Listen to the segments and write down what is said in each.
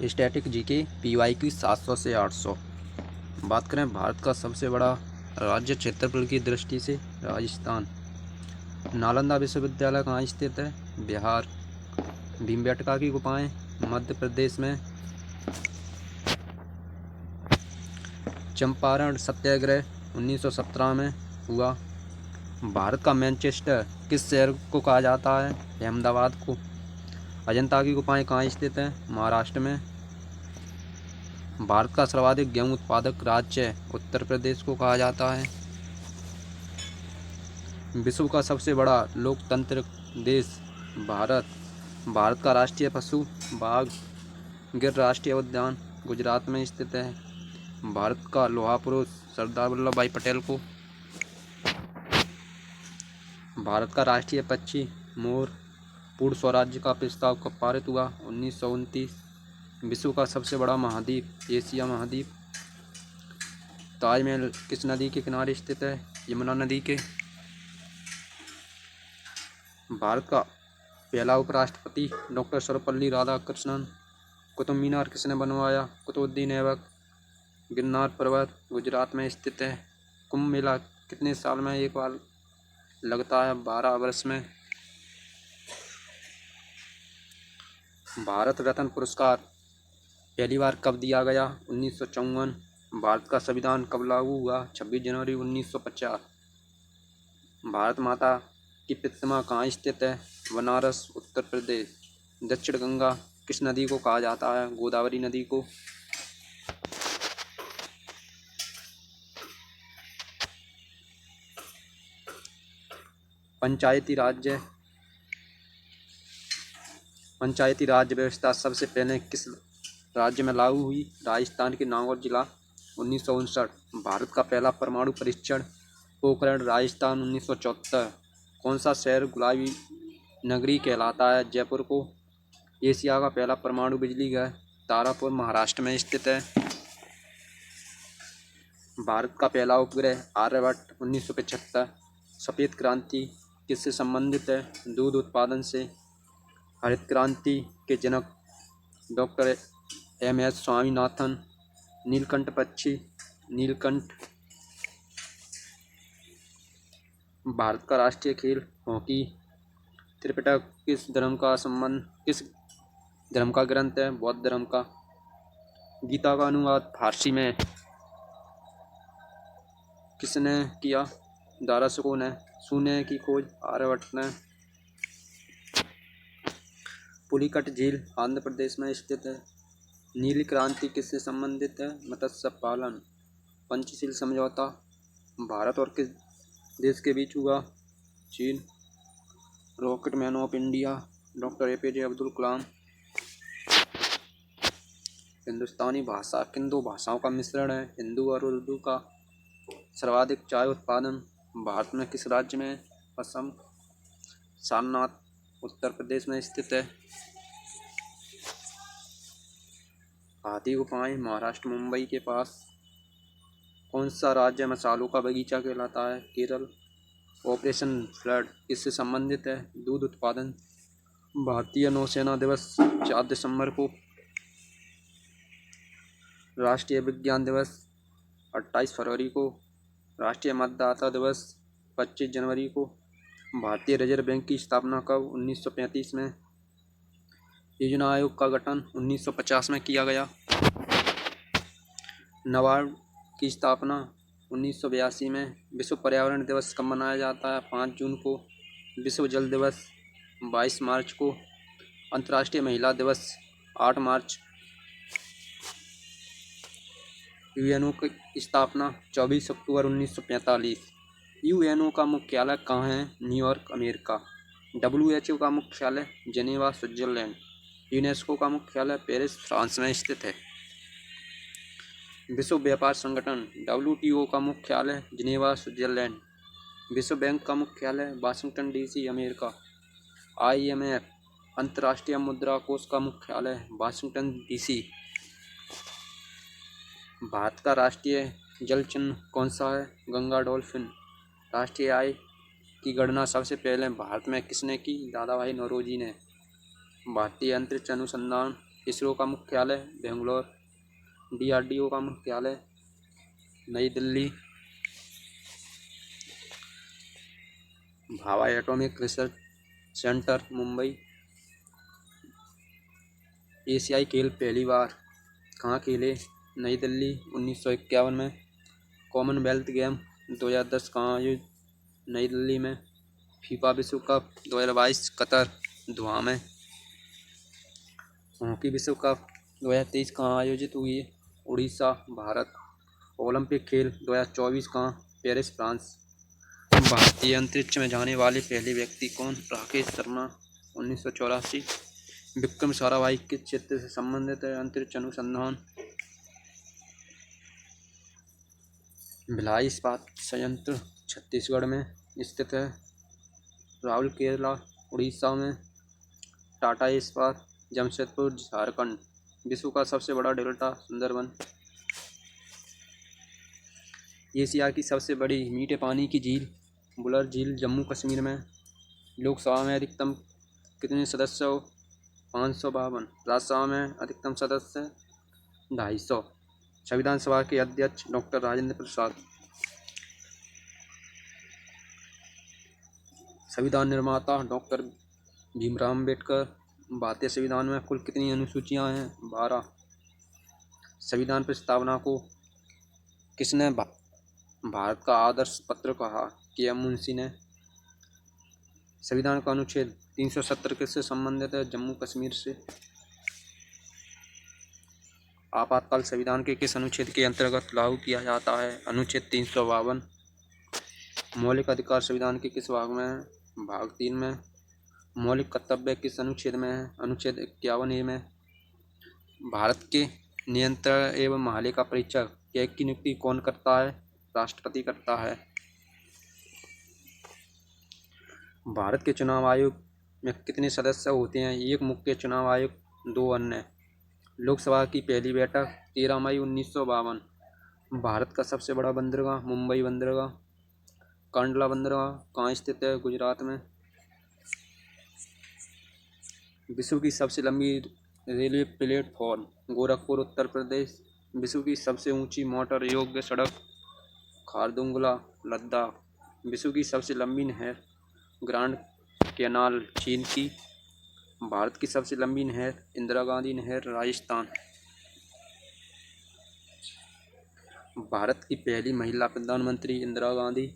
Static GK PY की 700 से 800। बात करें भारत का सबसे बड़ा राज्य क्षेत्रफल की दृष्टि से, राजस्थान। नालंदा विश्वविद्यालय कहाँ स्थित है? बिहार। भीमबेटका की गुफाएं मध्य प्रदेश में। चंपारण सत्याग्रह 1917 में हुआ। भारत का मैनचेस्टर किस शहर को कहा जाता है? अहमदाबाद को। अजंता की गुफाएं कहाँ स्थित हैं? महाराष्ट्र में। भारत का सर्वाधिक गेहूं उत्पादक राज्य उत्तर प्रदेश को कहा जाता है। विश्व का सबसे बड़ा लोकतांत्रिक देश भारत। भारत का राष्ट्रीय पशु बाघ। गिर राष्ट्रीय उद्यान गुजरात में स्थित है। भारत का लौह पुरुष सरदार वल्लभ भाई पटेल को। भारत का राष्ट्रीय पक्षी मोर। पूर्ण स्वराज्य का प्रस्ताव कब पारित हुआ? 1929। विश्व का सबसे बड़ा महाद्वीप एशिया महाद्वीप। ताजमहल किस नदी के किनारे स्थित है? यमुना नदी के। भारत का पहला उपराष्ट्रपति डॉक्टर सर्वपल्ली राधाकृष्णन। कुतुब मीनार किसने बनवाया? कुतुबुद्दीन ऐबक। गिरनार पर्वत गुजरात में स्थित है। कुंभ मेला कितने साल में एक बार लगता है? 12 वर्ष में। भारत रत्न पुरस्कार पहली बार कब दिया गया? 1954। भारत का संविधान कब लागू हुआ? 26 जनवरी 1950। भारत माता की प्रतिमा कहाँ स्थित है? बनारस उत्तर प्रदेश। दक्षिण गंगा किस नदी को कहा जाता है? गोदावरी नदी को। पंचायती राज व्यवस्था सबसे पहले किस राज्य में लागू हुई? राजस्थान के नागौर जिला 1959। भारत का पहला परमाणु परीक्षण पोखरण राजस्थान 1974। कौन सा शहर गुलाबी नगरी कहलाता है? जयपुर को। एशिया का पहला परमाणु बिजली घर तारापुर महाराष्ट्र में स्थित है। भारत का पहला उपग्रह आर्यभट्ट 1975। सफ़ेद क्रांति किससे संबंधित है? दूध उत्पादन से। हरित क्रांति के जनक डॉक्टर MS स्वामीनाथन। नीलकंठ पक्षी नीलकंठ। भारत का राष्ट्रीय खेल हॉकी। त्रिपिटक किस धर्म का ग्रंथ है? बौद्ध धर्म का। गीता का अनुवाद फारसी में किसने किया? दारा ने। शून्य की खोज आर्यभट्ट ने। पुलिकट झील आंध्र प्रदेश में स्थित है। नीली क्रांति किससे संबंधित है? मत्स्य पालन। पंचशील समझौता भारत और किस देश के बीच हुआ? चीन। Rocket man of India doctor APJ Abdul Kalam. Hindustani भाषा किन दो भाषाओं का मिश्रण है? हिंदी और उर्दू का। सर्वाधिक चाय उत्पादन भारत में किस राज्य में? असम। सारनाथ उत्तर प्रदेश में स्थित है। हाथी गुफाएं महाराष्ट्र मुंबई के पास। कौन सा राज्य मसालों का बगीचा कहलाता है? केरल। ऑपरेशन फ्लड किससे संबंधित है? दूध उत्पादन। भारतीय नौसेना दिवस 4 दिसंबर को। राष्ट्रीय विज्ञान दिवस 28 फरवरी को। राष्ट्रीय मतदाता दिवस 25 जनवरी को। भारतीय रिजर्व बैंक की स्थापना कब? 1935 में। योजना आयोग का गठन 1950 में किया गया। नाबार्ड की स्थापना 1982 में। विश्व पर्यावरण दिवस कब मनाया जाता है? 5 जून को। विश्व जल दिवस 22 मार्च को। अंतर्राष्ट्रीय महिला दिवस 8 मार्च। UNO की स्थापना 24 अक्टूबर 1945। UNO का मुख्यालय कहाँ है? New York America. WHO का मुख्यालय जेनेवा स्विट्जरलैंड। यूनेस्को का मुख्यालय पेरिस फ्रांस में स्थित है। विश्व व्यापार संगठन WTO का मुख्यालय जेनेवा स्विट्जरलैंड। विश्व बैंक का मुख्यालय वाशिंगटन DC अमेरिका। IMF अंतर्राष्ट्रीय मुद्रा कोष का मुख्यालय वाशिंगटन DC। भारत का राष्ट्रीय जल चिन्ह कौन सा है? गंगा डॉल्फिन। राष्ट्रीय आय की गणना सबसे पहले भारत में किसने की? दादा भाई नौरोजी ने। भारतीय अंतरिक्ष अनुसंधान इसरो का मुख्यालय बेंगलोर। DRDO का मुख्यालय नई Delhi. Bhabha atomic research centre Mumbai. एशियाई खेल पहली बार कहाँ खेले? नई दिल्ली 1951 में। कॉमनवेल्थ गेम 2010 कहाँ आयोजित? नई दिल्ली में। फीफा विश्व कप 2022 कतर दोहा में। हॉकी विश्व कप 2023 कहाँ आयोजित हुई है? उड़ीसा भारत। ओलंपिक खेल 2024 कहाँ? Paris France. भारतीय अंतरिक्ष में जाने वाले पहले व्यक्ति कौन? राकेश शर्मा 1984। विक्रम साराभाई किस क्षेत्र से संबंधित है? अंतरिक्ष अनुसंधान। भिलाई इस्पात संयंत्र छत्तीसगढ़ में स्थित है। राउरकेला उड़ीसा में। टाटा इस्पात जमशेदपुर झारखंड। विश्व का सबसे बड़ा डेल्टा सुंदरबन। एशिया की सबसे बड़ी मीठे पानी की झील बुलर झील जम्मू कश्मीर में। लोकसभा में अधिकतम कितने सदस्य हो? 552। राज्यसभा में अधिकतम सदस्य 250। संविधान सभा के अध्यक्ष डॉक्टर राजेंद्र प्रसाद। संविधान निर्माता डॉक्टर भीमराव अम्बेडकर। भारतीय संविधान में कुल कितनी अनुसूचियां हैं? 12। संविधान प्रस्तावना को किसने भारत का आदर्श पत्र कहा? KM मुंशी ने। संविधान का अनुच्छेद 370 किससे संबंधित है? जम्मू कश्मीर से। आपातकाल संविधान के किस अनुच्छेद के अंतर्गत लागू किया जाता है? अनुच्छेद 352। मौलिक अधिकार संविधान के किस भाग में है? भाग 3 में। मौलिक कर्तव्य किस अनुच्छेद में है? अनुच्छेद 51A में। भारत के नियंत्रण एवं महालेखा परीक्षक कैग की नियुक्ति कौन करता है? राष्ट्रपति करता है। भारत के चुनाव आयोग में कितने सदस्य होते हैं? 1 मुख्य चुनाव आयुक्त, 2 अन्य। लोकसभा की पहली बैठक 13 मई 1952। भारत का सबसे बड़ा बंदरगाह मुंबई बंदरगाह। कांडला बंदरगाह कहाँ स्थित है? गुजरात में। विश्व की सबसे लंबी रेलवे प्लेटफॉर्म गोरखपुर उत्तर प्रदेश। विश्व की सबसे ऊंची मोटर योग्य सड़क खारदुंगला लद्दाख। विश्व की सबसे लंबी नहर ग्रांड कैनाल चीन की। भारत की सबसे लंबी नहर इंदिरा गांधी नहर राजस्थान। भारत की पहली महिला प्रधानमंत्री इंदिरा गांधी।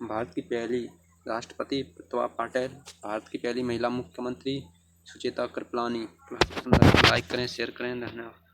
भारत की पहली राष्ट्रपति प्रतिभा पाटिल। भारत की पहली महिला मुख्यमंत्री सुचेता कृपलानी। लाइक करें, शेयर करें। धन्यवाद।